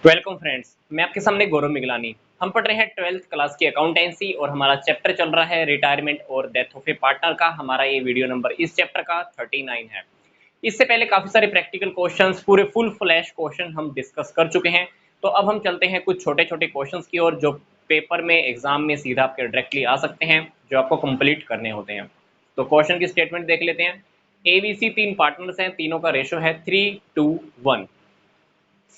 Welcome friends, मैं आपके सामने गौरव मिगलानी। हम पढ़ रहे हैं 12th क्लास की अकाउंटेंसी और हमारा चैप्टर चल रहा है रिटायरमेंट और डेथ ऑफ ए पार्टनर का। हमारा ये वीडियो नंबर इस चैप्टर का 39 है। इससे पहले काफ़ी सारे प्रैक्टिकल क्वेश्चंस, पूरे फुल फ्लैश क्वेश्चन हम डिस्कस कर चुके हैं। तो अब हम चलते हैं कुछ छोटे छोटे क्वेश्चन की ओर जो पेपर में एग्जाम में सीधा आपके डायरेक्टली आ सकते हैं, जो आपको कंप्लीट करने होते हैं। तो क्वेश्चन की स्टेटमेंट देख लेते हैं। ABC 3 पार्टनर्स हैं, तीनों का रेशो है 3:1।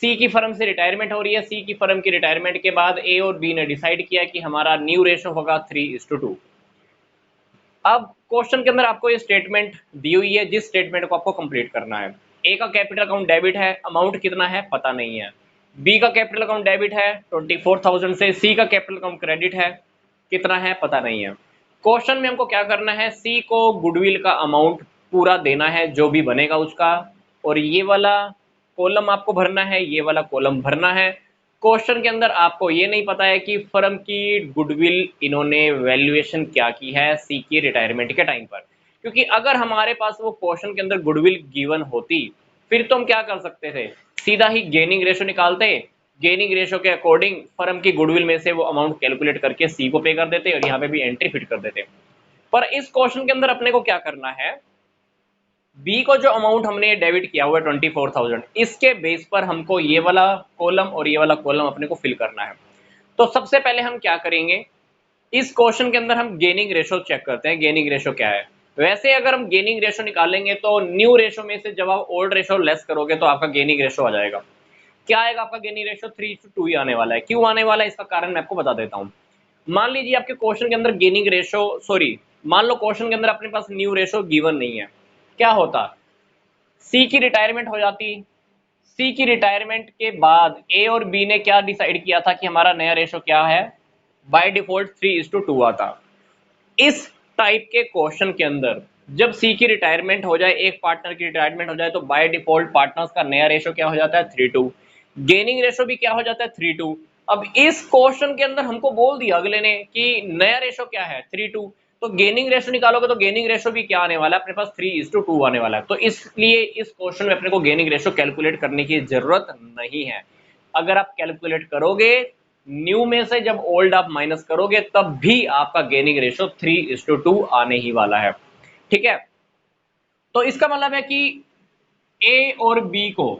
सी की फर्म से रिटायरमेंट हो रही है। सी की फर्म की रिटायरमेंट के बाद ए और बी ने डिसाइड किया कि हमारा न्यू रेशो होगा 3:2। अब क्वेश्चन के अंदर आपको ये स्टेटमेंट दी हुई है, जिस स्टेटमेंट को आपको कंप्लीट करना है। ए का कैपिटल अकाउंट डेबिट है, अमाउंट कितना है पता नहीं है। बी का कैपिटल अकाउंट डेबिट है 24,000 से। सी का कैपिटल अकाउंट क्रेडिट है, कितना है पता नहीं है। क्वेश्चन में हमको क्या करना है, सी को गुडविल का अमाउंट पूरा देना है, जो भी बनेगा उसका, और ये वाला कॉलम आपको भरना है, ये वाला कॉलम भरना है। क्वेश्चन के अंदर आपको ये नहीं पता है कि फर्म की गुडविल इन्होंने वैल्यूएशन क्या की है सी की रिटायरमेंट के टाइम पर। क्योंकि अगर हमारे पास वो क्वेश्चन के अंदर गुडविल गिवन होती, फिर तो हम क्या कर सकते थे, सीधा ही गेनिंग रेशो निकालते, गेनिंग रेशो के अकॉर्डिंग फर्म की गुडविल में से वो अमाउंट कैलकुलेट करके सी को पे कर देते और यहाँ पे भी एंट्री फिट कर देते। पर इस क्वेश्चन के अंदर अपने को क्या करना है, बी को जो अमाउंट हमने डेबिट किया हुआ है 24,000, इसके बेस पर हमको ये वाला कॉलम और ये वाला कॉलम अपने को फिल करना है। तो सबसे पहले हम क्या करेंगे, इस क्वेश्चन के अंदर हम गेनिंग रेशो चेक करते हैं, गेनिंग रेशो क्या है। वैसे अगर हम गेनिंग रेशो निकालेंगे तो न्यू रेशो में से जब आप ओल्ड रेशो लेस करोगे तो आपका गेनिंग रेशो आ जाएगा। क्या आएगा आपका गेनिंग रेशो, 3:2 ही आने वाला है। क्यों आने वाला है इसका कारण मैं आपको बता देता हूँ। मान लीजिए आपके क्वेश्चन के अंदर गेनिंग रेशो, सॉरी, मान लो क्वेश्चन के अंदर अपने पास न्यू रेशो गिवन नहीं है, क्या होता, सी की रिटायरमेंट हो जाती। सी की रिटायरमेंट के बाद ए और बी ने क्या डिसाइड किया था कि हमारा नया रेशो क्या है, बाय डिफॉल्ट 3:2 आता। इस टाइप के क्वेश्चन के अंदर जब सी की रिटायरमेंट हो जाए, एक पार्टनर की रिटायरमेंट हो जाए, तो बाय डिफॉल्ट पार्टनर्स का नया रेशो क्या हो जाता है, 3:2। गेनिंग रेशो भी क्या हो जाता है, 3:2। अब इस क्वेश्चन के अंदर हमको बोल दिया अगले ने कि नया रेशो क्या है, 3:2। तो गेनिंग रेशो निकालोगे तो गेनिंग रेशो भी क्या आने वाला है अपने पास, 3:2 आने वाला है। तो इसलिए इस क्वेश्चन में अपने को गेनिंग रेशो कैलकुलेट करने की जरूरत नहीं है। अगर आप कैलकुलेट करोगे, न्यू में से जब ओल्ड आप माइनस करोगे, तब भी आपका गेनिंग रेशो 3:2 आने ही वाला है। ठीक है, तो इसका मतलब है कि ए और बी को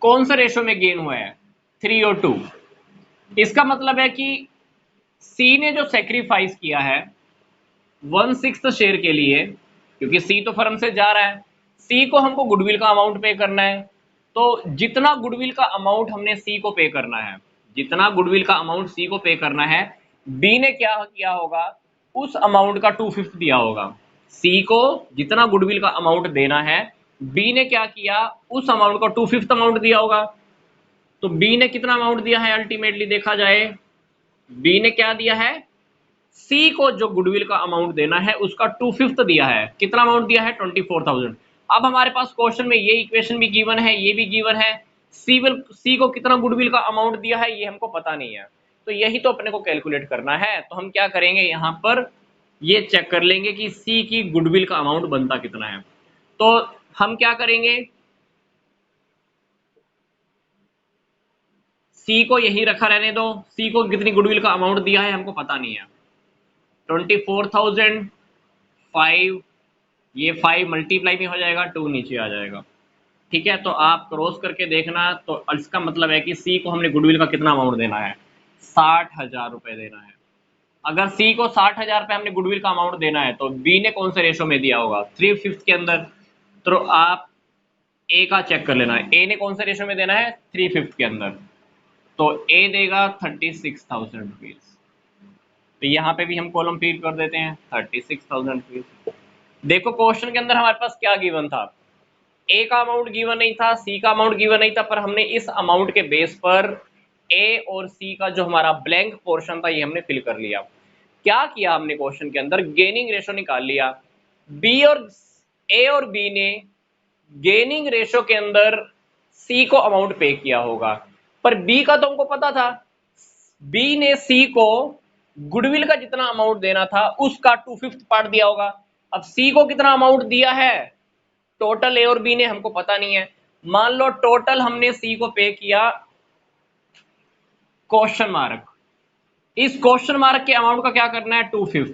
कौन सा रेशो में गेन हुआ है, 3 और 2। इसका मतलब है कि सी ने जो सेक्रीफाइस किया है 1/6 शेयर के लिए, क्योंकि सी तो फर्म से जा रहा है, सी को हमको गुडविल का अमाउंट पे करना है। तो जितना गुडविल का अमाउंट हमने सी को पे करना है, जितना गुडविल का अमाउंट सी को पे करना है, बी ने क्या किया होगा, उस अमाउंट का 2/5 दिया होगा। सी को जितना गुडविल का अमाउंट देना है, बी ने क्या किया, उस अमाउंट का 2/5 अमाउंट दिया होगा। तो बी ने कितना अमाउंट दिया है, अल्टीमेटली देखा जाए, बी ने क्या दिया है, सी को जो गुडविल का अमाउंट देना है उसका 2/5 दिया है। कितना अमाउंट दिया है, 24,000। अब हमारे पास क्वेश्चन में ये इक्वेशन भी गिवन है, ये भी गिवन है, सी को कितना गुडविल का अमाउंट दिया है ये हमको पता नहीं है। तो यही तो अपने को कैलकुलेट करना है। तो हम क्या करेंगे, यहाँ पर ये चेक कर लेंगे कि सी की गुडविल का अमाउंट बनता कितना है। तो हम क्या करेंगे, सी को यही रखा रहने दो। सी को कितनी गुडविल का अमाउंट दिया है हमको पता नहीं है, 24,000, 5, ये 5 मल्टीप्लाई में हो जाएगा, 2 नीचे आ जाएगा। ठीक है, तो आप क्रॉस करके देखना। तो इसका मतलब है कि सी को हमने गुडविल का कितना अमाउंट देना है, 60,000 रुपए देना है। अगर सी को 60,000 रुपए हमने गुडविल का अमाउंट देना है, तो बी ने कौन से रेशो में दिया होगा, 3/5 के अंदर। तो आप ए का चेक कर लेना है, ए ने कौन से रेशो में देना है, 3/5 के अंदर। तो ए देगा 36,000 रुपीज। तो यहाँ पे भी हम कॉलम फीड कर देते हैं 36,000 रुपीज। देखो क्वेश्चन के अंदर हमारे पास क्या गिवन था, ए का अमाउंट गिवन नहीं था, सी का अमाउंट गिवन नहीं था, पर हमने इस अमाउंट के बेस पर ए और सी का जो हमारा ब्लैंक पोर्शन था ये हमने फिल कर लिया। क्या किया हमने क्वेश्चन के अंदर, गेनिंग रेशो निकाल लिया। बी और ए और बी ने गेनिंग रेशो के अंदर सी को अमाउंट पे किया होगा, पर बी का तो हमको पता था, बी ने सी को गुडविल का जितना अमाउंट देना था उसका 2/5 पार्ट दिया होगा। अब सी को कितना अमाउंट दिया है टोटल, ए और बी ने, हमको पता नहीं है। मान लो टोटल हमने सी को पे किया क्वेश्चन मार्क, इस क्वेश्चन मार्क के अमाउंट का क्या करना है, 2/5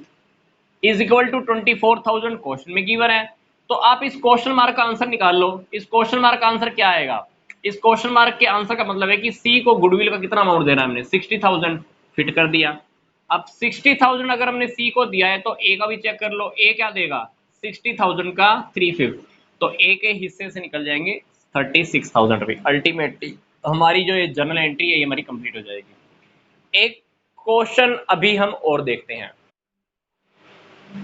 इज इक्वल टू 24,000 क्वेश्चन में गिवन है। तो आप इस क्वेश्चन मार्क का आंसर निकाल लो। इस क्वेश्चन मार्क का आंसर क्या आएगा, इस क्वेश्चन मार्क के आंसर का मतलब है कि सी को गुडविल का कितना अमाउंट देना है हमने, 60,000 फिट कर दिया। अब 60,000 अगर हमने सी को दिया है तो ए का भी चेक कर लो, ए क्या देगा, 60,000 का 3/5, तो ए के हिस्से से निकल जाएंगे 36,000 रुपये। अल्टीमेटली हमारी जो ये जर्नल एंट्री है ये हमारी कंप्लीट हो जाएगी। एक क्वेश्चन अभी हम और देखते हैं।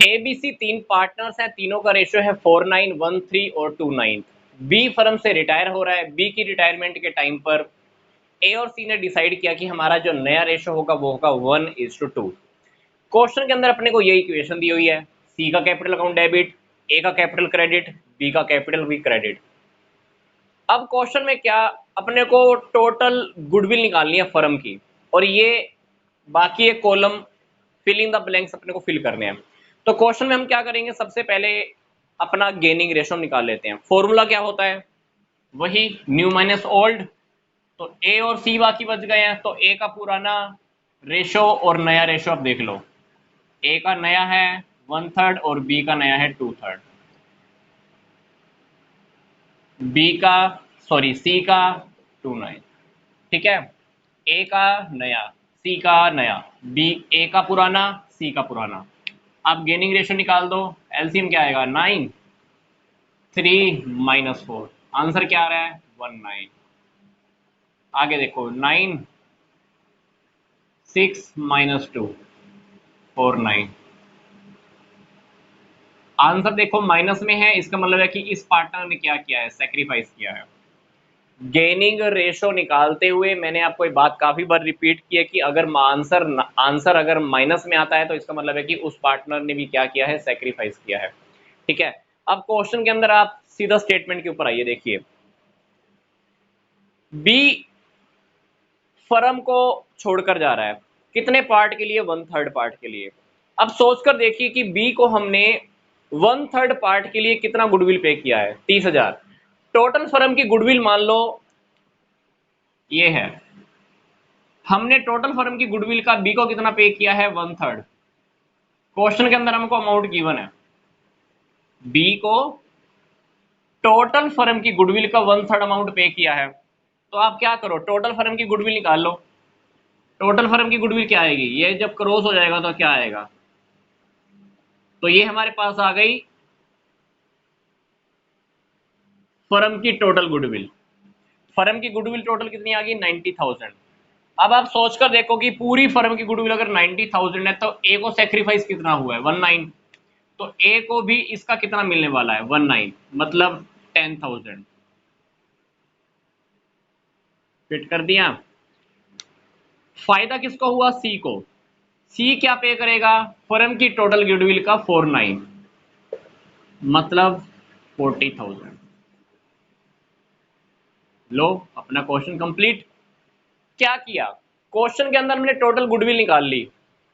एबीसी 3 पार्टनर्स हैं, तीनों का रेशियो है 49, 13 और 29। बी फर्म से रिटायर हो रहा है। बी की रिटायरमेंट के टाइम पर ए और सी ने डिसाइड किया कि हमारा जो नया रेशियो होगा वो होगा 1:2। क्वेश्चन के अंदर अपने को ये इक्वेशन दी हुई है, सी का कैपिटल अकाउंट डेबिट, ए का कैपिटल क्रेडिट, बी का कैपिटल भी क्रेडिट। अब क्वेश्चन में क्या, अपने को टोटल गुडविल निकालनी है फर्म की, और ये बाकी एक column fill in the blanks अपने को फिल करने हैं। तो क्वेश्चन में हम क्या करेंगे, सबसे पहले अपना गेनिंग रेशो निकाल लेते हैं। फॉर्मूला क्या होता है, वही न्यू माइनस ओल्ड। तो ए और सी बाकी बच गए हैं, तो ए का पुराना रेशो और नया रेशो आप देख लो। ए का नया है 1/3 और बी का नया है 2/3। बी का सॉरी सी का 2/9, ठीक है। ए का नया, सी का नया, बी ए का पुराना, सी का पुराना। आप गेनिंग रेशियो निकाल दो, एलसीएम क्या आएगा 9, 3 - 4, आंसर क्या आ रहा है 19। आगे देखो 9, 6 - 2, 4 9। आंसर देखो माइनस में है, इसका मतलब है कि इस पार्टनर ने क्या किया है, सेक्रीफाइस किया है। गेनिंग रेशो निकालते हुए मैंने आपको एक बात काफी बार रिपीट की है कि अगर आंसर अगर माइनस में आता है तो इसका मतलब है कि उस पार्टनर ने भी क्या किया है, सेक्रीफाइस किया है, ठीक है। अब क्वेश्चन के अंदर आप सीधा स्टेटमेंट के ऊपर आइए, देखिए बी फर्म को छोड़कर जा रहा है, कितने पार्ट के लिए, 1/3 पार्ट के लिए। अब सोचकर देखिए कि बी को हमने 1/3 पार्ट के लिए कितना गुडविल पे किया है, 30,000। टोटल फर्म की गुडविल मान लो ये है, हमने टोटल फर्म की गुडविल का बी को कितना पे किया है, 1/3। क्वेश्चन के अंदर हमको अमाउंट गिवन है, बी को टोटल फर्म की गुडविल का 1/3 अमाउंट पे किया है। तो आप क्या करो, टोटल फर्म की गुडविल निकाल लो। टोटल फर्म की गुडविल क्या आएगी, ये जब क्रॉस हो जाएगा तो क्या आएगा, तो ये हमारे पास आ गई फर्म की टोटल गुडविल। फर्म की गुडविल टोटल कितनी आ गई, 90,000। अब आप सोचकर देखो कि पूरी फर्म की गुडविल अगर 90,000 है तो ए को सेक्रीफाइस कितना हुआ है, 19। तो ए को भी इसका कितना मिलने वाला है, 19, मतलब 10,000। फिट कर दिया। फायदा किसको हुआ, सी को। सी क्या पे करेगा, फर्म की टोटल गुडविल का 49, मतलब 40,000। लो अपना क्वेश्चन कंप्लीट। क्या किया, क्वेश्चन के अंदर हमने टोटल गुडविल निकाल ली,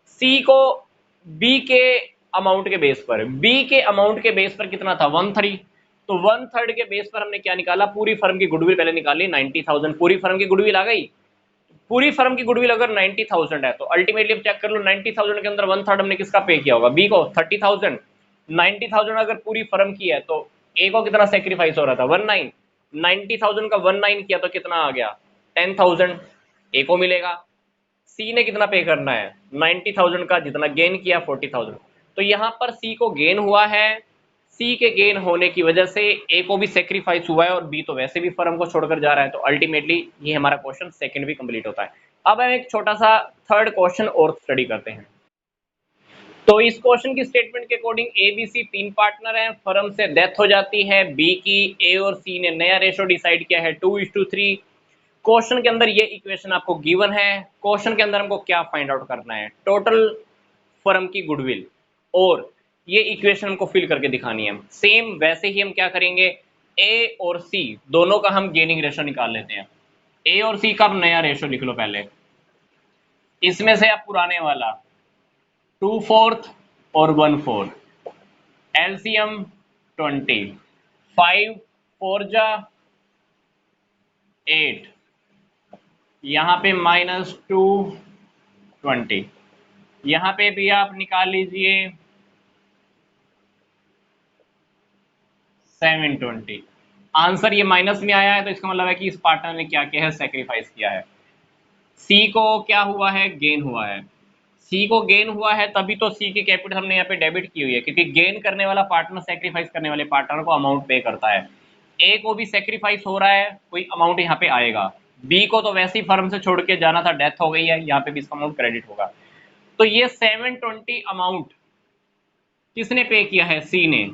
सी को बी के अमाउंट के बेस पर, बी के अमाउंट के बेस पर कितना था, 1/3। तो 1/3 के बेस पर हमने क्या निकाला, पूरी फर्म की गुडविल पहले निकाली 90,000। पूरी फर्म की गुडविल आ गई। पूरी फर्म की गुडविल अगर 90,000 है तो अल्टीमेटली अब चेक कर लो 90,000 के अंदर 1/3 हमने किसका पे किया होगा, बी को 30,000। 90,000 अगर पूरी फर्म की है तो ए को कितना सेक्रीफाइस हो रहा था, 19। 90,000 का 19 किया तो कितना आ गया, 10,000 ए को मिलेगा। सी ने कितना पे करना है, 90,000 का जितना गेन किया 40,000। तो यहाँ पर सी को गेन हुआ है, सी के गेन होने की वजह से ए को भी सेक्रीफाइस हुआ है, और बी तो वैसे भी फर्म को छोड़कर जा रहा है। तो अल्टीमेटली ये हमारा क्वेश्चन सेकंड भी कंप्लीट होता है। अब हम एक छोटा सा थर्ड क्वेश्चन और स्टडी करते हैं। तो इस क्वेश्चन की स्टेटमेंट के according A B C 3 partner हैं, फर्म से डेथ हो जाती है बी की, ए और सी ने नया रेशो डिसाइड किया है 2:3। क्वेश्चन के अंदर ये इक्वेशन आपको गिवन है। क्वेश्चन के अंदर हमको क्या फाइंड आउट करना है, टोटल फर्म की गुडविल, और ये इक्वेशन हमको फिल करके दिखानी है। सेम वैसे ही हम क्या करेंगे, ए और सी दोनों का हम गेनिंग रेशो निकाल लेते हैं। ए और सी का आप नया रेशो लिख लो पहले, इसमें से आप पुराने वाला 2/4 और 1/4, एलसीएम 20, 5 4 जा 8, यहाँ पे -220, यहाँ पे भी आप निकाल लीजिए 720। आंसर ये माइनस में आया है, तो इसका मतलब है कि इस पार्टनर ने क्या किया है, सेक्रीफाइस किया है। सी को क्या हुआ है, गेन हुआ है। सी को गेन हुआ है तभी तो सी की कैपिटल हमने यहाँ पे डेबिट की हुई है, क्योंकि गेन करने वाला पार्टनर सेक्रीफाइस करने वाले पार्टनर को अमाउंट पे करता है। ए को भी सेक्रीफाइस हो रहा है, कोई अमाउंट यहाँ पे आएगा। बी को तो वैसे ही फर्म से छोड़ के जाना था, डेथ हो गई है, यहाँ पे भी इसका अमाउंट क्रेडिट होगा। तो ये 720 अमाउंट किसने पे किया है, सी ने।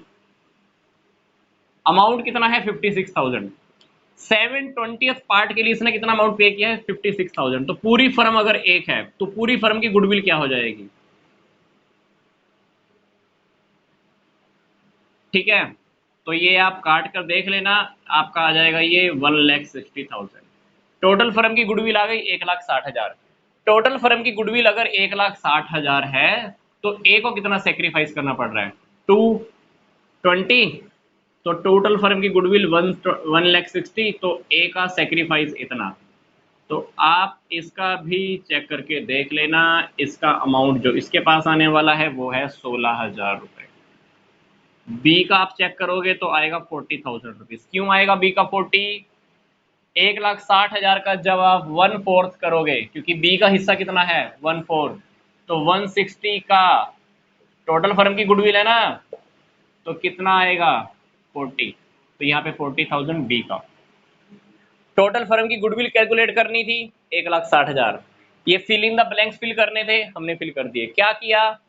अमाउंट कितना है, 56,000। 7/20 पार्ट के लिए इसने कितना अमाउंट पे किया है, 56,000। तो पूरी फर्म अगर एक है तो पूरी फर्म की गुडविल क्या हो जाएगी, ठीक है। तो ये आप काट कर देख लेना, आपका आ जाएगा ये 1,60,000। टोटल फर्म की गुडविल आ गई 1,60,000। टोटल फर्म की गुडविल अगर 1,60,000 है तो ए को कितना सेक्रीफाइस करना पड़ रहा है, 220। तो टोटल फर्म की गुडविल 1,60,000, तो ए का सेक्रीफाइस इतना। तो आप इसका भी चेक करके देख लेना, इसका अमाउंट जो इसके पास आने वाला है वो है 16,000 रुपए। बी का आप चेक करोगे तो आएगा 40,000 रुपीज। क्यों आएगा बी का 40? 1,60,000 का जब आप 1/4 करोगे, क्योंकि बी का हिस्सा कितना है, 1/4, तो 160 का टोटल फर्म की गुडविल है ना, तो कितना आएगा, 40। तो यहाँ पे 40,000 बी का। टोटल फर्म की गुडविल कैलकुलेट करनी थी 1,60,000। ये fill in the blanks fill करने थे, हमने फिल कर दिए। क्या किया,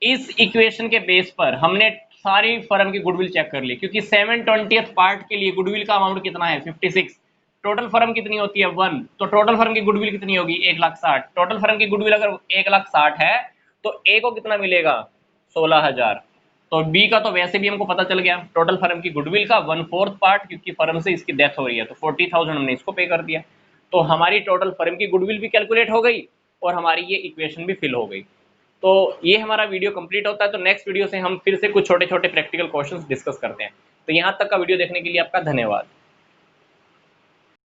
इस इक्वेशन के बेस पर हमने सारी फर्म की गुडविल चेक कर ली, क्योंकि 7/20 पार्ट के लिए गुडविल का अमाउंट कितना है, 56। टोटल फर्म कितनी होती है, 1। तो टोटल फर्म की गुडविल कितनी होगी, 1,60,000। टोटल फर्म की गुडविल अगर 1,60,000 है तो ए को कितना मिलेगा, 16,000। तो बी का तो वैसे भी हमको पता चल गया, टोटल फर्म की गुडविल का 1/4 पार्ट, क्योंकि फर्म से इसकी डेथ हो रही है, तो 40,000 हमने इसको पे कर दिया। तो हमारी टोटल फर्म की गुडविल भी कैलकुलेट हो गई और हमारी ये इक्वेशन भी फिल हो गई। तो ये हमारा वीडियो कंप्लीट होता है। तो नेक्स्ट वीडियो से हम फिर से कुछ छोटे छोटे प्रैक्टिकल क्वेश्चंस डिस्कस करते हैं। तो यहाँ तक का वीडियो देखने के लिए आपका धन्यवाद।